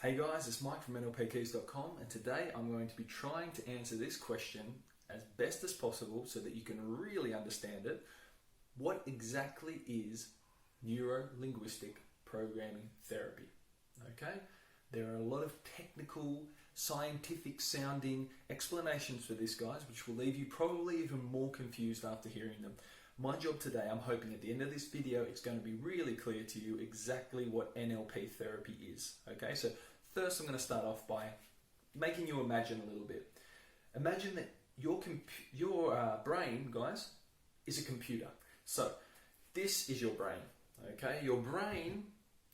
Hey guys, it's Mike from NLPkeys.com, and today I'm going to be trying to answer this question as best as possible so that you can really understand it. What exactly is Neuro Linguistic Programming Therapy? Okay, there are a lot of technical, scientific sounding explanations for this, guys, which will leave you probably even more confused after hearing them. My job today, I'm hoping at the end of this video, it's going to be really clear to you exactly what NLP therapy is. Okay, so first I'm going to start off by making you imagine a little bit. Imagine that your brain, guys, is a computer. So this is your brain. Okay, your brain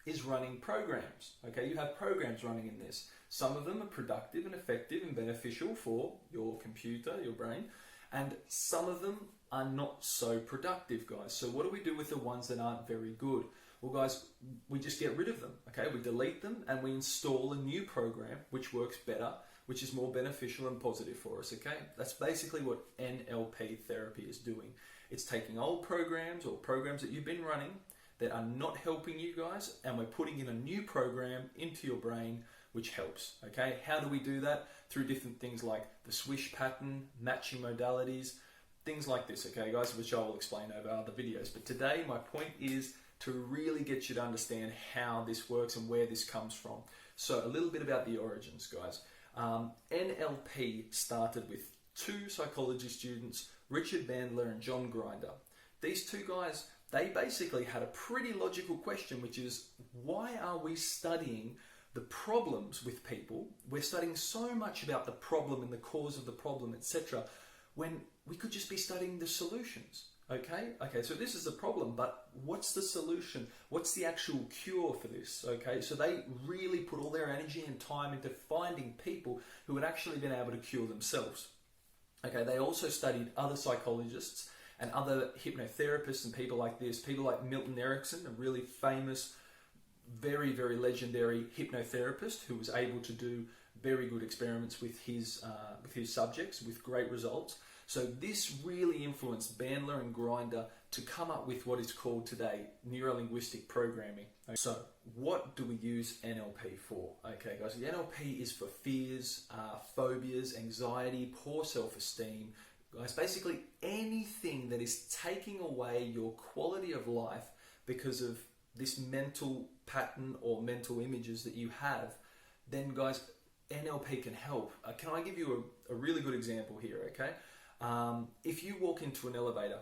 is running programs. Okay, you have programs running in this. Some of them are productive and effective and beneficial for your computer, your brain, and some of them are not so productive, guys. So what do we do with the ones that aren't very good? Well, guys, we just get rid of them. Okay, we delete them and we install a new program which works better, which is more beneficial and positive for us. Okay, that's basically what NLP therapy is doing. It's taking old programs or programs that you've been running that are not helping you guys, and we're putting in a new program into your brain which helps. Okay, how do we do that? Through different things like the swish pattern, matching modalities, things like this, okay guys, which I will explain over other videos. But today my point is to really get you to understand how this works and where this comes from. So a little bit about the origins, guys. NLP started with two psychology students, Richard Bandler and John Grinder. These two guys, they basically had a pretty logical question, which is, why are we studying the problems with people? We're studying so much about the problem and the cause of the problem, etc., when we could just be studying the solutions. Okay, so this is a problem, but what's the solution? What's the actual cure for this? Okay, so they really put all their energy and time into finding people who had actually been able to cure themselves. Okay, they also studied other psychologists and other hypnotherapists and people like this, people like Milton Erickson, a really famous, very, very legendary hypnotherapist who was able to do very good experiments with his subjects with great results. So this really influenced Bandler and Grinder to come up with what is called today Neuro Linguistic Programming. So what do we use NLP for? Okay guys, the NLP is for fears, phobias, anxiety, poor self-esteem. Guys, basically anything that is taking away your quality of life because of this mental pattern or mental images that you have, then guys, NLP can help. Can I give you a really good example here, okay? If you walk into an elevator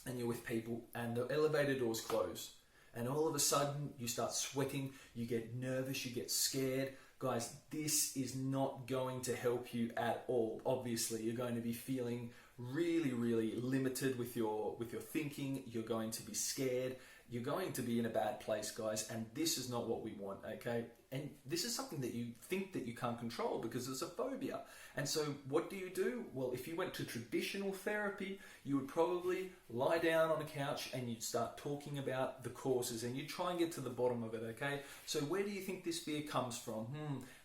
and you're with people and the elevator doors close and all of a sudden you start sweating, you get nervous, you get scared, guys, this is not going to help you at all. Obviously, you're going to be feeling really, really limited with your thinking. You're going to be scared. You're going to be in a bad place, guys, and this is not what we want, okay? And this is something that you think that you can't control because it's a phobia. And so what do? Well, if you went to traditional therapy, you would probably lie down on a couch and you'd start talking about the causes and you'd try and get to the bottom of it, okay? So where do you think this fear comes from?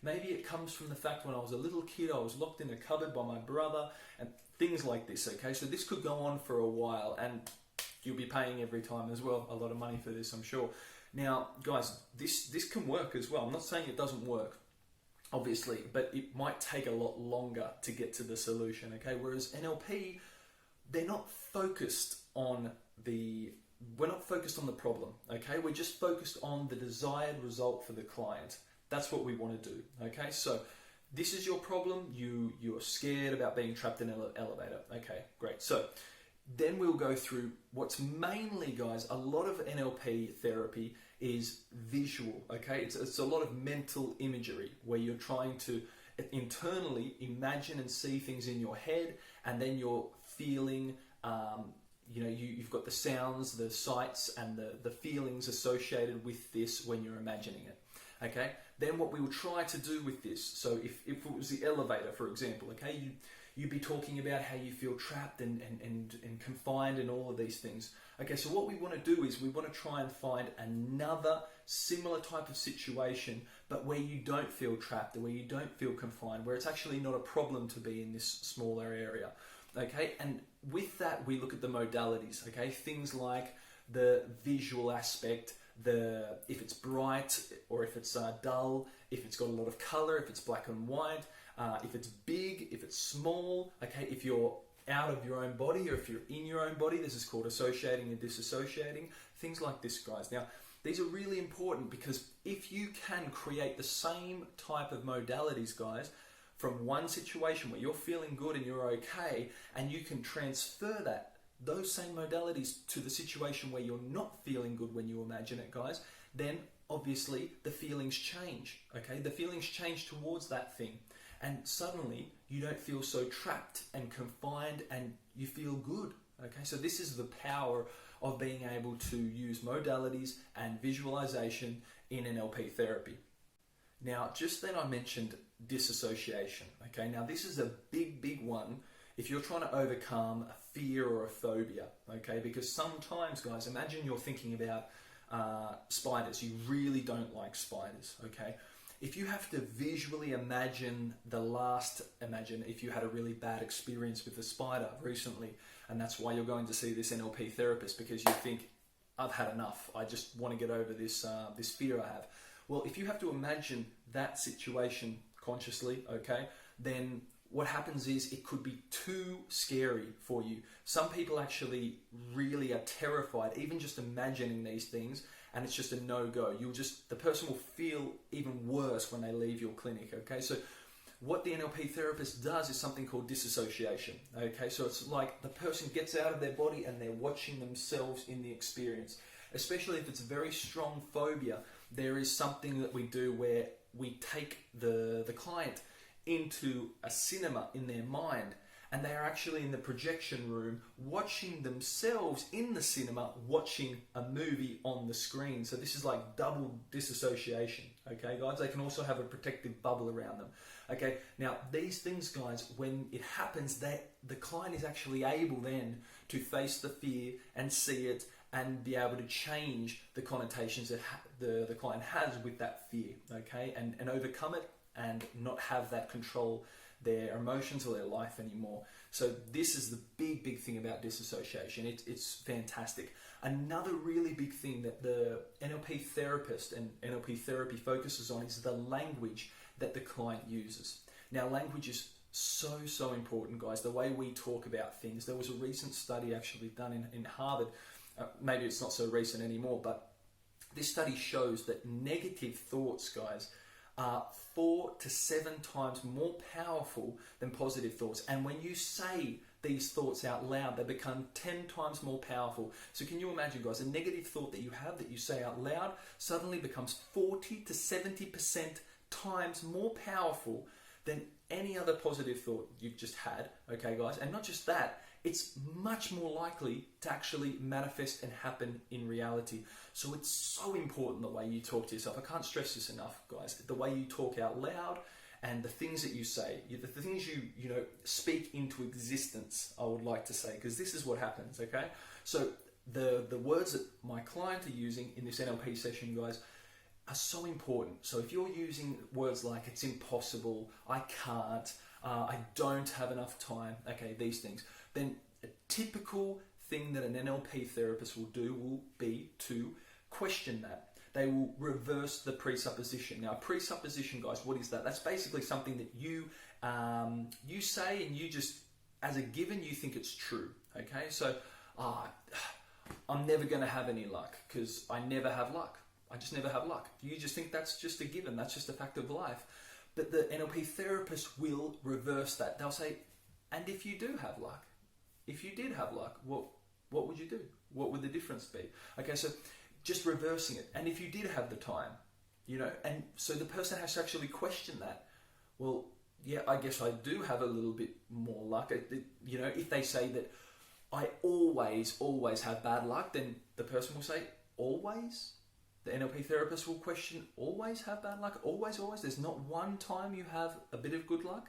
Maybe it comes from the fact when I was a little kid, I was locked in a cupboard by my brother and things like this, okay? So this could go on for a while, and you'll be paying every time as well, a lot of money for this, I'm sure. Now, guys, this can work as well. I'm not saying it doesn't work, obviously, but it might take a lot longer to get to the solution, okay? Whereas NLP, we're not focused on the problem, okay? We're just focused on the desired result for the client. That's what we want to do, okay? So this is your problem. You're scared about being trapped in an elevator. Okay, great. So then we'll go through what's mainly, guys, a lot of NLP therapy is visual, okay? It's a lot of mental imagery where you're trying to internally imagine and see things in your head, and then you're feeling, you've got the sounds, the sights, and the feelings associated with this when you're imagining it, okay? Then what we will try to do with this, so if it was the elevator, for example, okay, you'd be talking about how you feel trapped and confined and all of these things. Okay, so what we want to do is we want to try and find another similar type of situation, but where you don't feel trapped, or where you don't feel confined, where it's actually not a problem to be in this smaller area. Okay, and with that we look at the modalities, okay, things like the visual aspect, if it's bright or if it's dull, if it's got a lot of color, if it's black and white, if it's big, if it's small, okay, if you're out of your own body or if you're in your own body. This is called associating and disassociating, things like this, guys. Now, these are really important because if you can create the same type of modalities, guys, from one situation where you're feeling good and you're okay, and you can transfer those same modalities to the situation where you're not feeling good when you imagine it, guys, then obviously the feelings change, okay? The feelings change towards that thing, and suddenly you don't feel so trapped and confined and you feel good, okay? So this is the power of being able to use modalities and visualization in NLP therapy. Now, just then I mentioned disassociation, okay? Now this is a big one if you're trying to overcome a fear or a phobia, okay? Because sometimes, guys, imagine you're thinking about spiders. You really don't like spiders, okay? If you have to visually imagine if you had a really bad experience with a spider recently, and that's why you're going to see this NLP therapist, because you think, I've had enough. I just want to get over this fear I have. Well, if you have to imagine that situation consciously, okay, then what happens is it could be too scary for you. Some people actually really are terrified, even just imagining these things, and it's just a no-go. The person will feel even worse when they leave your clinic, okay? So what the NLP therapist does is something called disassociation, okay? So it's like the person gets out of their body and they're watching themselves in the experience. Especially if it's a very strong phobia, there is something that we do where we take the client into a cinema in their mind, and they are actually in the projection room watching themselves in the cinema, watching a movie on the screen. So this is like double disassociation, okay, guys? They can also have a protective bubble around them, okay? Now, these things, guys, when it happens, the client is actually able then to face the fear and see it and be able to change the connotations that the client has with that fear, okay, and overcome it and not have that control their emotions or their life anymore. So this is the big thing about disassociation. It's fantastic. Another really big thing that the NLP therapist and NLP therapy focuses on is the language that the client uses. Now, language is so important, guys. The way we talk about things. There was a recent study actually done in Harvard. Maybe it's not so recent anymore, but this study shows that negative thoughts, guys, are 4 to 7 times more powerful than positive thoughts. And when you say these thoughts out loud, they become 10 times more powerful. So can you imagine, guys, a negative thought that you have that you say out loud suddenly becomes 40 to 70% times more powerful than any other positive thought you've just had, okay, guys? And not just that, it's much more likely to actually manifest and happen in reality. So it's so important the way you talk to yourself. I can't stress this enough, guys. The way you talk out loud and the things that you say, the things you speak into existence, I would like to say, because this is what happens, okay? So the words that my client are using in this NLP session, guys, are so important. So if you're using words like it's impossible, I can't, I don't have enough time, okay, these things, then a typical thing that an NLP therapist will do will be to question that. They will reverse the presupposition. Now, a presupposition, guys, what is that? That's basically something that you say and you just, as a given, you think it's true, okay? So, I'm never going to have any luck because I never have luck. I just never have luck. You just think that's just a given. That's just a fact of life. But the NLP therapist will reverse that. They'll say, and if you do have luck, if you did have luck, what would you do? What would the difference be? Okay, so just reversing it. And if you did have the time, and so the person has to actually question that. Well, yeah, I guess I do have a little bit more luck. If they say that I always have bad luck, then the person will say, always? The NLP therapist will question, always have bad luck? Always? There's not one time you have a bit of good luck?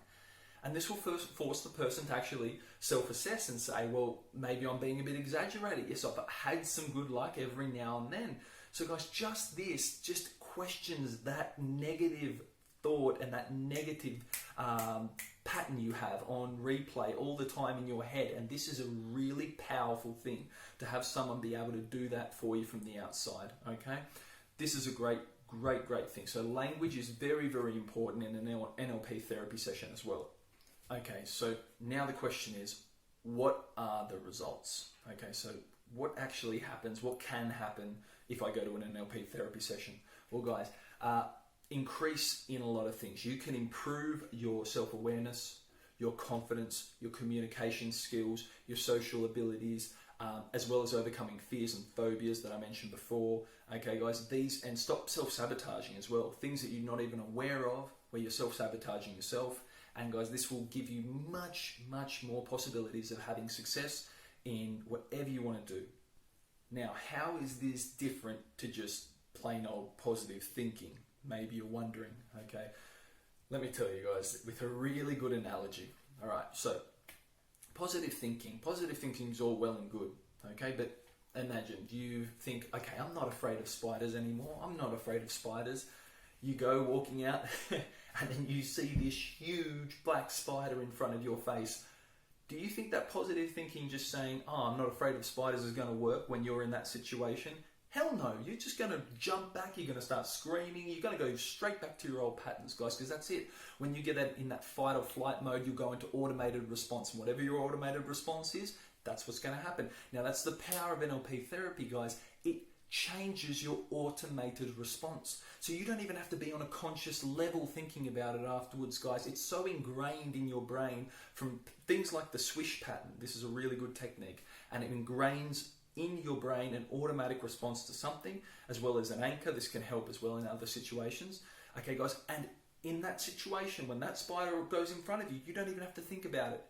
And this will first force the person to actually self-assess and say, well, maybe I'm being a bit exaggerated. Yes, I've had some good luck every now and then. So guys, just questions that negative thought and that negative pattern you have on replay all the time in your head. And this is a really powerful thing to have someone be able to do that for you from the outside, okay? This is a great thing. So language is very, very important in an NLP therapy session as well. Okay, so now the question is, what are the results? Okay, so what actually happens, what can happen if I go to an NLP therapy session? Well, guys, increase in a lot of things. You can improve your self-awareness, your confidence, your communication skills, your social abilities, as well as overcoming fears and phobias that I mentioned before. Okay, guys, and stop self-sabotaging as well. Things that you're not even aware of, where you're self-sabotaging yourself. And guys, this will give you much more possibilities of having success in whatever you want to do. Now, how is this different to just plain old positive thinking? Maybe you're wondering, okay? Let me tell you guys with a really good analogy. All right, so positive thinking is all well and good, okay? But imagine you think, okay, I'm not afraid of spiders anymore. I'm not afraid of spiders. You go walking out and then you see this huge black spider in front of your face. Do you think that positive thinking, just saying, oh, I'm not afraid of spiders, is going to work when you're in that situation? Hell no, you're just going to jump back, you're going to start screaming, you're going to go straight back to your old patterns, guys, because that's it. When you get in that fight or flight mode, you'll go into automated response, and whatever your automated response is, that's what's going to happen. Now, that's the power of NLP therapy, guys. It changes your automated response. So you don't even have to be on a conscious level thinking about it afterwards, guys. It's so ingrained in your brain from things like the swish pattern. This is a really good technique, and it ingrains in your brain an automatic response to something, as well as an anchor. This can help as well in other situations. Okay, guys, and in that situation, when that spider goes in front of you, you don't even have to think about it.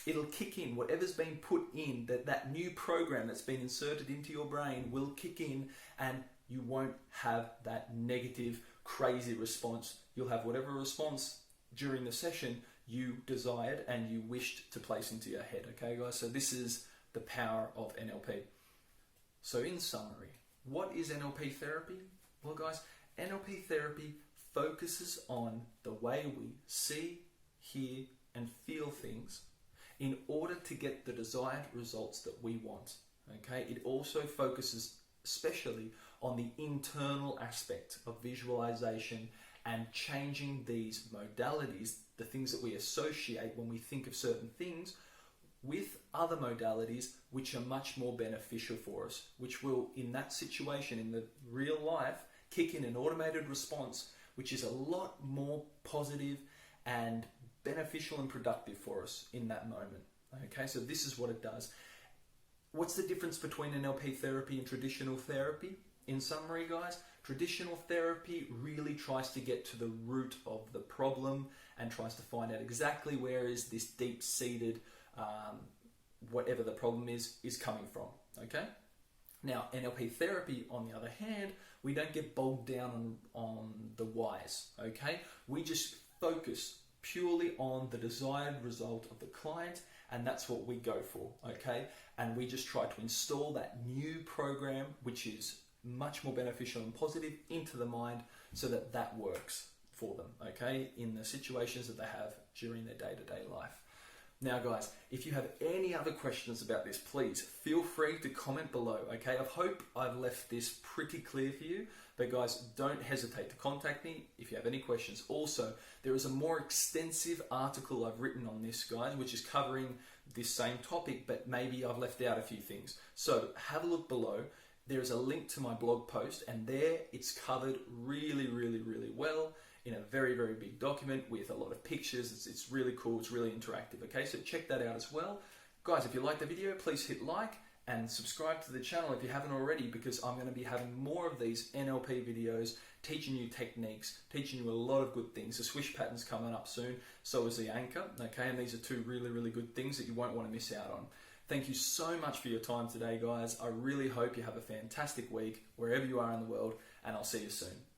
It'll kick in. Whatever's been put in, that new program that's been inserted into your brain will kick in, and you won't have that negative, crazy response. You'll have whatever response during the session you desired and you wished to place into your head. Okay, guys? So this is the power of NLP. So in summary, what is NLP therapy? Well, guys, NLP therapy focuses on the way we see, hear, and feel things in order to get the desired results that we want. Okay? It also focuses especially on the internal aspect of visualization and changing these modalities, the things that we associate when we think of certain things, with other modalities which are much more beneficial for us, which will, in that situation, in the real life, kick in an automated response, which is a lot more positive and beneficial and productive for us in that moment. Okay, so this is what it does. What's the difference between NLP therapy and traditional therapy? In summary, guys, traditional therapy really tries to get to the root of the problem and tries to find out exactly where is this deep-seated whatever the problem is coming from. Okay? Now, NLP therapy, on the other hand, we don't get bogged down on the whys. Okay? We just focus purely on the desired result of the client, and that's what we go for. Okay? And we just try to install that new program, which is much more beneficial and positive, into the mind so that that works for them. Okay? In the situations that they have during their day-to-day life. Now, guys, if you have any other questions about this, please feel free to comment below, okay? I hope I've left this pretty clear for you, but guys, don't hesitate to contact me if you have any questions. Also, there is a more extensive article I've written on this, guys, which is covering this same topic, but maybe I've left out a few things. So have a look below. There is a link to my blog post, and there it's covered really well in a very big document with a lot of pictures. It's really cool, it's really interactive. Okay, so check that out as well. Guys, if you like the video, please hit like and subscribe to the channel if you haven't already, because I'm going to be having more of these NLP videos, teaching you techniques, teaching you a lot of good things. The swish pattern's coming up soon, so is the anchor, okay, and these are two really good things that you won't want to miss out on. Thank you so much for your time today, guys. I really hope you have a fantastic week wherever you are in the world, and I'll see you soon.